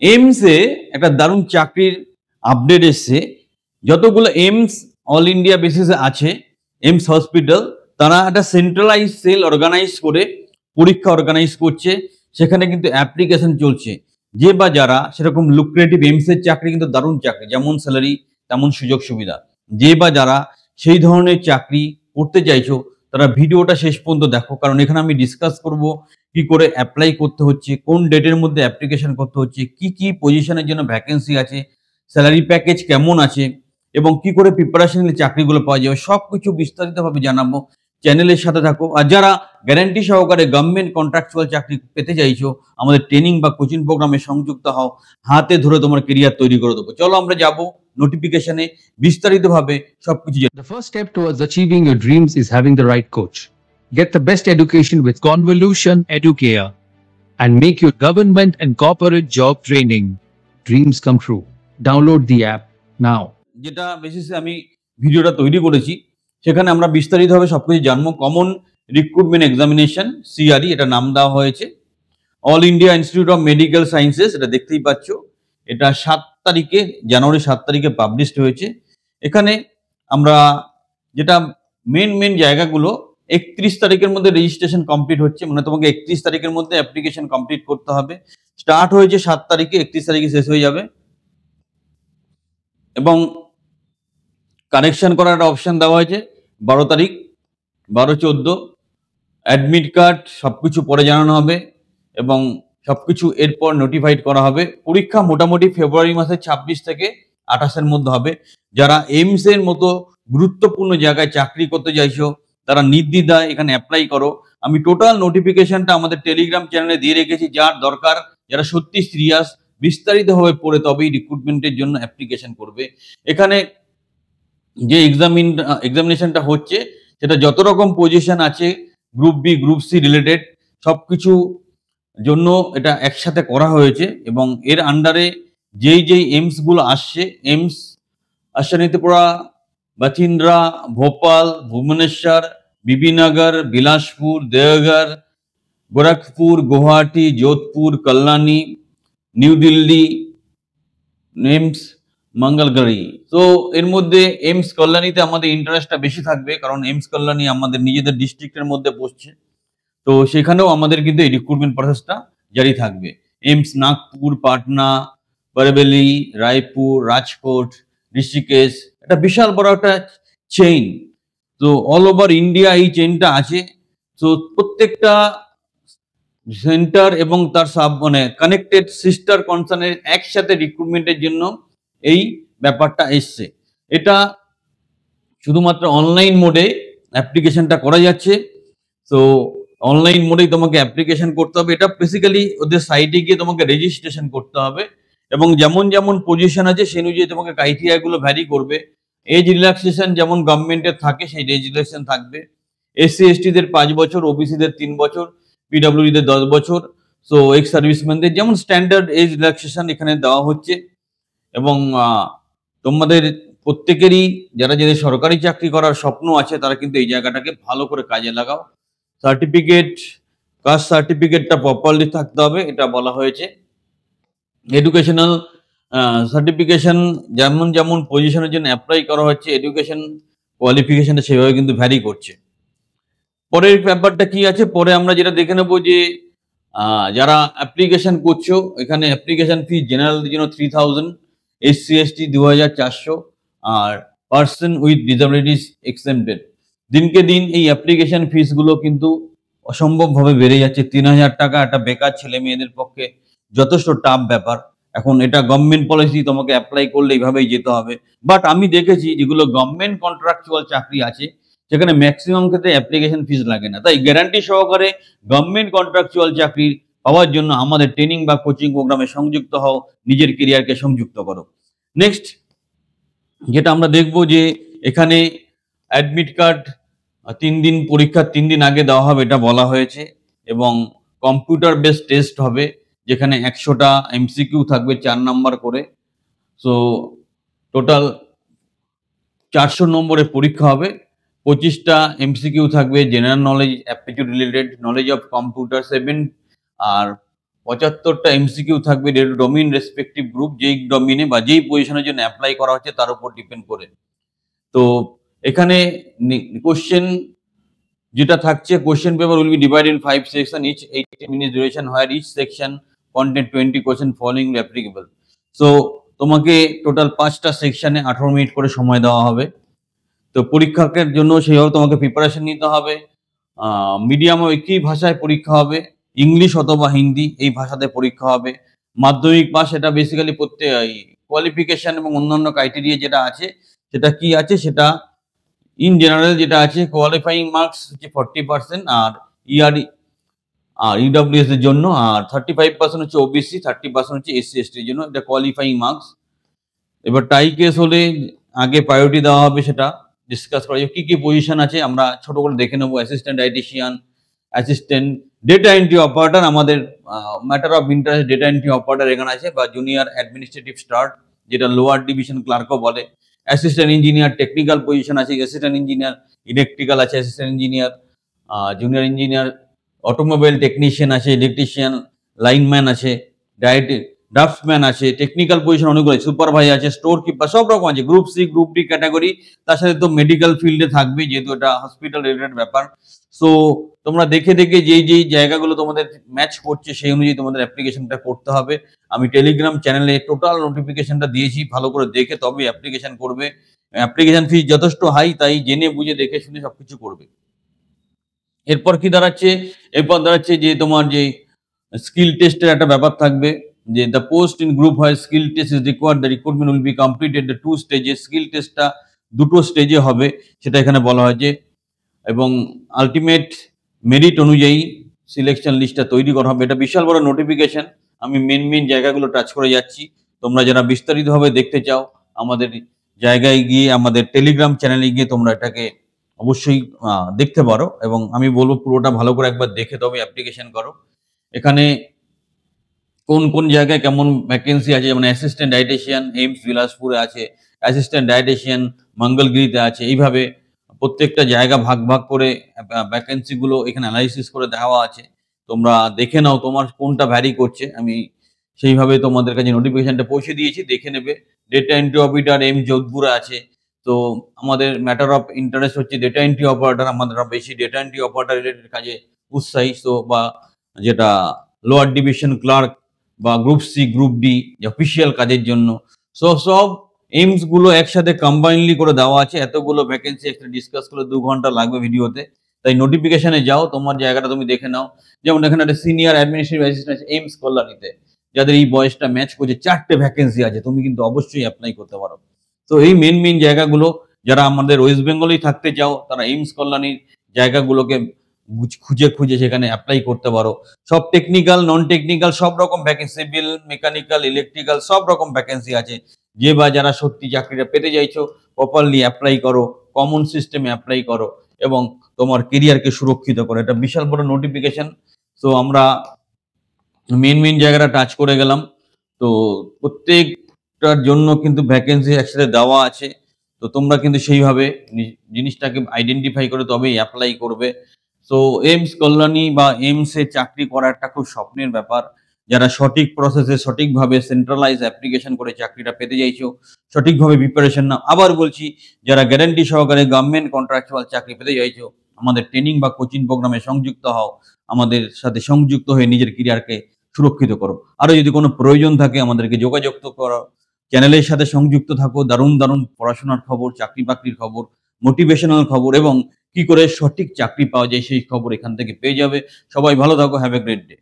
এমসে একটা দারুণ চাকরির আপডেট এসছে। যতগুলো এমস অল ইন্ডিয়া বেসিসে আছে, এমস হসপিটাল, তারা একটা সেন্ট্রালাইজ সেল অর্গানাইজ করে পরীক্ষা অর্গানাইজ করছে। সেখানে কিন্তু অ্যাপ্লিকেশন চলছে। যে বা যারা সেরকম লুক্রেটিভ এমসের চাকরি কিন্তু দারুণ চাকরি, যেমন স্যালারি তেমন সুযোগ সুবিধা। যে বা যারা সেই ধরনের চাকরি করতে চাইছো তারা ভিডিওটা শেষ পর্যন্ত দেখো, কারণ এখানে আমি ডিসকাস করব কি করে অ্যাপ্লাই করতে হচ্ছে, কোন ডেটের মধ্যে অ্যাপ্লিকেশন করতে হচ্ছে, কি কি পজিশনের জন্য ভ্যাকেন্সি আছে, স্যালারি প্যাকেজ কেমন আছে এবং কি করে প্রিপারেশন নিলে চাকরিগুলো পাওয়া যাবে, সব কিছু বিস্তারিতভাবে জানাবো। চ্যানেলের সাথে থাকো। আর যারা গ্যারান্টি সহকারে গভর্নমেন্ট কন্ট্রাকচুয়াল চাকরি পেতে চাইছো, আমাদের ট্রেনিং বা কোচিং প্রোগ্রামে সংযুক্ত হও, হাতে ধরে তোমার কেরিয়ার তৈরি করে দেবো। চলো আমরা যাব নোটিফিকেশনে বিস্তারিতভাবে সবকিছু। The first step towards achieving your dreams is having the right coach. Get the best education with Convolution Educare and make your government and corporate job training dreams come true. Download the app now. যেটা বেসিসে আমি ভিডিওটা তৈরি করেছি, সেখানে আমরা বিস্তারিতভাবে সবকিছু জানবো। কমন রিক্রুটমেন্ট এক্সামিনেশন, সিআরই এটা নাম দেওয়া হয়েছে। All India institute of medical sciences, এটা দেখতেই পাচ্ছ। এটা 7 তারিখে, জানুয়ারি 7 তারিখে পাবলিশড হয়েছে। এখানে আমরা যেটা মেন জায়গাগুলো, 31 তারিখের মধ্যে রেজিস্ট্রেশন কমপ্লিট হচ্ছে, মানে তোমাকে 31 তারিখের মধ্যে অ্যাপ্লিকেশন কমপ্লিট করতে হবে। স্টার্ট হয়েছে 7 তারিখে, 31 তারিখে শেষ হয়ে যাবে। এবং কানেকশন করার একটা অপশন দেওয়া হয়েছে 12 তারিখ, 12-14। অ্যাডমিট কার্ড সবকিছু পরে জানানো হবে এবং সবকিছু এরপর নোটিফাইড করা হবে। পরীক্ষা মোটামুটি ফেব্রুয়ারি মাসের 26 থেকে 28-এর মধ্যে হবে। যারা এইমস এর মতো গুরুত্বপূর্ণ জায়গায় চাকরি করতে চাইছো তারা নির্দ্বিধায় এখানে অ্যাপ্লাই করো। আমি টোটাল নোটিফিকেশনটা আমাদের টেলিগ্রাম চ্যানেলে দিয়ে রেখেছি, যার দরকার, যারা সত্যি সিরিয়াস, বিস্তারিতভাবে পড়ে তবেই রিক্রুটমেন্টের জন্য অ্যাপ্লিকেশন করবে। এখানে যে এক্সামিনেশনটা হচ্ছে সেটা যত রকম পজিশন আছে, group B, group C related সবকিছু জন্য এটা একসাথে করা হয়েছে। এবং এর আন্ডারে যেই এমস গুলো আসছে, এমস আসছে নীতিপুরা, বাথিন্দ্রা, ভোপাল, ভুবনেশ্বর, বিবিনগর, বিলাসপুর, দেওঘর, গোরখপুর, গুয়াহাটি, যোধপুর, কল্যাণী, নিউ দিল্লি, এমস মঙ্গলগড়ি। তো এর মধ্যে এমস কল্যাণীতে আমাদের ইন্টারেস্টটা বেশি থাকবে, কারণ এমস কল্যাণী আমাদের নিজেদের ডিস্ট্রিক্টের মধ্যে পড়ছে। তো সেখানেও আমাদের কিন্তু এই রিক্রুটমেন্ট প্রসেসটা জারি থাকবে। এমস নাগপুর, পাটনা, বরেলি, রায়পুর, রাজকোট, ঋষিকেশ, এটা বিশাল বড় একটা চেইন। তো অল ওভার ইন্ডিয়া এই চেইনটা আছে। তো প্রত্যেকটা সেন্টার এবং তার মানে কানেক্টেড সিস্টার কনসার্নের একসাথে রিক্রুটমেন্টের জন্য এই ব্যাপারটা এসছে। এটা শুধুমাত্র অনলাইন মোডে অ্যাপ্লিকেশনটা করা যাচ্ছে। তো অনলাইন মোডেই তোমাকে অ্যাপ্লিকেশন করতে হবে। এটা বেসিক্যালি ওদের সাইটে গিয়ে তোমাকে রেজিস্ট্রেশন করতে হবে এবং যেমন পজিশন আছে সেই অনুযায়ী তোমাকে ক্রাইটেরিয়াগুলো ভ্যারি করবে। এজ রিল্যাক্সেশন যেমন গভর্নমেন্টের থাকে সেই এজ রিল্যাক্সেশন থাকবে। এসসি এসটিদের 5 বছর, ওবিসিদের 3 বছর, পিডব্লিউডিদের 10 বছর। সো এক্স সার্ভিসম্যানদের যেমন স্ট্যান্ডার্ড এজ রিল্যাক্সেশন এখানে দেওয়া হচ্ছে। এবং তোমাদের প্রত্যেকেরই যাদের সরকারি চাকরি করার স্বপ্ন আছে তারা কিন্তু এই জায়গাটাকে ভালো করে কাজে লাগাও। সার্টিফিকেট, কাস্ট সার্টিফিকেটটা প্রপারলি থাকতে হবে, এটা বলা হয়েছে। এডুকেশনাল সার্টিফিকেশন যেমন পজিশনের জন্য অ্যাপ্লাই করা হচ্ছে, এডুকেশন কোয়ালিফিকেশনটা সেভাবে কিন্তু ভ্যারি করছে। পরের ব্যাপারটা কি আছে, পরে আমরা যেটা দেখে নেবো যে যারা অ্যাপ্লিকেশন করছো, এখানে অ্যাপ্লিকেশন ফি জেনারেলদের জন্য 3000, এসসি এসটি 2400, আর পার্সন উইথ ডিসএবিলিটিস এক্সেম্পটেড। দিনকে দিন এই অ্যাপ্লিকেশন ফিসগুলো কিন্তু অসম্ভবভাবে বেড়ে যাচ্ছে। 3000 টাকা একটা বেকার ছেলে মেয়েদের পক্ষে যথেষ্ট টাফ ব্যাপার। এখন এটা গভর্নমেন্ট পলিসি, তোমাকে অ্যাপ্লাই করলে এইভাবেই যেতে হবে। বাট আমি দেখেছি যেগুলো গভর্নমেন্ট কন্ট্রাকচুয়াল চাকরি আছে সেখানে ম্যাক্সিমাম ক্ষেত্রে অ্যাপ্লিকেশন ফিস লাগে না। তাই গ্যারান্টি সহকারে গভর্নমেন্ট কন্ট্রাকচুয়াল চাকরি পাওয়ার জন্য আমাদের ট্রেনিং বা কোচিং প্রোগ্রামে সংযুক্ত হও, নিজের কেরিয়ারকে সংযুক্ত করো। নেক্সট যেটা আমরা দেখবো যে এখানে অ্যাডমিট কার্ড 3 দিন, পরীক্ষার 3 দিন আগে দেওয়া হবে এটা বলা হয়েছে। এবং কম্পিউটার বেসড টেস্ট হবে যেখানে 100টা এমসিকিউ থাকবে 4 নাম্বার করে। সো টোটাল 400 নম্বরের পরীক্ষা হবে। 25টা এমসিকিউ থাকবে general knowledge, aptitude related, knowledge of computer 7, আর 75টা এমসিকিউ থাকবে ডোমিন রেসপেক্টিভ গ্রুপ, যেই ডোমিনে বা যেই পজিশনের জন্য অ্যাপ্লাই করা হচ্ছে তার উপর ডিপেন্ড করে। তো এখানে কোশ্চেন যেটা থাকছে, question paper will be divide in 5 section, each 80 minutes duration, where each section contain 20 question following applicable. So তোমাকে টোটাল 5টা সেকশনে 18 মিনিট করে সময় দেওয়া হবে। তো পরীক্ষকের জন্য সেইভাবে তোমাকে প্রিপারেশন নিতে হবে। মিডিয়ামও একই ভাষায় পরীক্ষা হবে, ইংলিশ অথবা হিন্দি এই ভাষাতে পরীক্ষা হবে। মাধ্যমিক পাস, এটা বেসিক্যালি প্রত্যেক কোয়ালিফিকেশন এবং অন্যান্য ক্রাইটেরিয়া যেটা আছে সেটা কি আছে, সেটা ইন জেনারেল যেটা আছে কোয়ালিফাইং মার্কস হচ্ছে 40%, আর ইআরই আর ইডব্লিউএস এর জন্য, আর 35% হচ্ছে ওবিসি, 30% হচ্ছে এসসি এসটির জন্য, এটা কোয়ালিফাইং মার্কস। এবার টাই কেস হলে আগে প্রায়োরিটি দেওয়া হবে, সেটা ডিসকাস করা যাবে। কি কি পজিশন আছে আমরা ছোট করে দেখে নেবো। Assistant dietitian, assistant data entry operator, আমাদের matter of interest data entry operator এখানে আছে, বা জুনিয়র অ্যাডমিনিস্ট্রেটিভ স্টাফ যেটা লোয়ার ডিভিশন ক্লার্কও বলে। অ্যাসিস্ট্যান্ট ইঞ্জিনিয়ার টেকনিক্যাল পজিশন আছে, অ্যাসিস্ট্যান্ট ইঞ্জিনিয়ার ইলেকট্রিক্যাল আছে, assistant engineer, junior engineer automobile technician আছে, ইলেকট্রিশিয়ান, লাইনম্যান আছে, ড্রাফটসম্যান আছে, টেকনিক্যাল পজিশন অনেকগুলো, সুপারভাইজার আছে, স্টোর কিপার, সব রকম আছে। Group C group D category, তার সাথে তো মেডিকেল ফিল্ডে থাকবে যেহেতু এটা হসপিটাল রিলেটেড ব্যাপার। সো তোমরা দেখে দেখে যেই জায়গাগুলো তোমাদের ম্যাচ করছে সেই অনুযায়ী তোমাদের অ্যাপ্লিকেশনটা করতে হবে। আমি টেলিগ্রাম চ্যানেলে টোটাল নোটিফিকেশনটা দিয়েছি, ভালো করে দেখে তবে অ্যাপ্লিকেশন করবে। অ্যাপ্লিকেশন ফিস যথেষ্ট হাই, তাই জেনে বুঝে দেখে শুনে সবকিছু করবে। এরপর কি দাঁড়াচ্ছে, এরপর দাঁড়াচ্ছে যে তোমার যে স্কিল টেস্টের একটা ব্যাপার থাকবে, যে দ্য পোস্ট ইন গ্রুপ হয় skill test is required, the recruitment will be completed the 2 স্টেজে। স্কিল টেস্টটা 2টো স্টেজে হবে সেটা এখানে বলা হয়েছে, এবং আলটিমেট মেরিট অনুযায়ী সিলেকশন লিস্টটা তৈরি করা হবে। এটা বিশাল বড় নোটিফিকেশন, আমি মেন জায়গাগুলো টাচ করে যাচ্ছি। তোমরা যারা বিস্তারিতভাবে দেখতে চাও আমাদের জায়গায় গিয়ে, আমাদের টেলিগ্রাম চ্যানেলে গিয়ে তোমরা এটাকে অবশ্যই দেখতে পারো, এবং আমি বলবো পুরোটা ভালো করে একবার দেখে তবে অ্যাপ্লিকেশন করো। এখানে কোন কোন জায়গায় কেমন ভ্যাকেন্সি আছে, যেমন অ্যাসিস্ট্যান্ট ডায়েটিশিয়ান এইমস বিলাসপুরে আছে, অ্যাসিস্ট্যান্ট ডায়েটিশিয়ান মঙ্গলগিরিতে আছে। এইভাবে প্রত্যেকটা জায়গা ভাগ ভাগ করে ভ্যাকেন্সিগুলো এখানে অ্যানালাইসিস করে দেওয়া আছে। তোমরা দেখে নাও তোমার কোনটা ভ্যারি করছে, আমি সেইভাবে তোমাদের কাছে নোটিফিকেশনটা পৌঁছে দিয়েছি, দেখে নেবে। ডেটা এন্ট্রি অপারেটর এম যোধপুরে আছে। তো আমাদের ম্যাটার অফ ইন্টারেস্ট হচ্ছে ডেটা এন্ট্রি অপারেটর, আমাদের বেশি ডেটা এন্ট্রি অপারেটর রিলেটেড কাজে উৎসাহী। তো বা যেটা লোয়ার ডিভিশন ক্লার্ক বা group C group D official কাজের জন্য। সব এইমস গুলো একসাথে কম্বাইনলি করে দেওয়া আছে। এতগুলো ভ্যাকেন্সি একসাথে ডিসকাস করে 2 ঘন্টা লাগবে ভিডিওতে, তাই নোটিফিকেশনে যাও, তোমার জায়গাটা তুমি দেখে নাও। যেমন এখানে একটা সিনিয়র অ্যাডমিনিস্ট্রেটিভ অ্যাসিস্ট্যান্ট আছে এইমস কল্যাণীতে, যাদের এই বয়সটা ম্যাচ করছে, 4টে ভ্যাকেন্সি আছে, তুমি কিন্তু অবশ্যই অ্যাপ্লাই করতে পারো। তো এই মেন জায়গাগুলো, যারা আমাদের ওয়েস্ট বেঙ্গলেই থাকতে চাও তারা এইমস কল্যাণীর জায়গাগুলোকে খুঁজে সেখানে অ্যাপ্লাই করতে পারো। সব টেকনিক্যাল নন টেকনিক্যাল সব রকম ভ্যাকেন্সি, সিভিল মেকানিক্যাল ইলেকট্রিক্যাল সব রকম ভ্যাকেন্সি আছে। যে বা যারা সত্যি চাকরিটা পেতে চাইছো প্রপারলি অ্যাপ্লাই করো, কমন সিস্টেমে অ্যাপ্লাই করো, এবং তোমার কেরিয়ারকে সুরক্ষিত করো। এটা বিশাল বড় নোটিফিকেশন। তো আমরা মেন জায়গাটা টাচ করে গেলাম। তো প্রত্যেকটার জন্য কিন্তু ভ্যাকেন্সি একসাথে দেওয়া আছে। তো তোমরা কিন্তু সেইভাবে জিনিসটাকে আইডেন্টিফাই করে তবেই অ্যাপ্লাই করবে। তো এইমস কল্যাণী বা এইমস এ চাকরি করা একটা খুব স্বপ্নের ব্যাপার। যারা সঠিক প্রসেসে সঠিকভাবে সেন্ট্রালাইজ অ্যাপ্লিকেশন করে চাকরিটা পেতে চাইছো, সঠিকভাবে প্রিপারেশন নাও। আবার বলছি, যারা গ্যারান্টি সহকারে গভর্নমেন্ট কন্ট্রাকচুয়াল চাকরি পেতে চাইছো, আমাদের ট্রেনিং বা কোচিং প্রোগ্রামে সংযুক্ত হও, আমাদের সাথে সংযুক্ত হয়ে নিজের ক্যারিয়ারকে সুরক্ষিত করো। আরো যদি কোনো প্রয়োজন থাকে আমাদেরকে যোগাযোগ করো, চ্যানেলের সাথে সংযুক্ত থাকো। দারুণ পড়াশোনার খবর, চাকরি বাকরির খবর, মোটিভেশনাল খবর, এবং কি করে সঠিক চাকরি পাওয়া যায় সেই খবর এখান থেকে পেয়ে যাবে। সবাই ভালো থাকো, হ্যাভ এ গ্রেট ডে।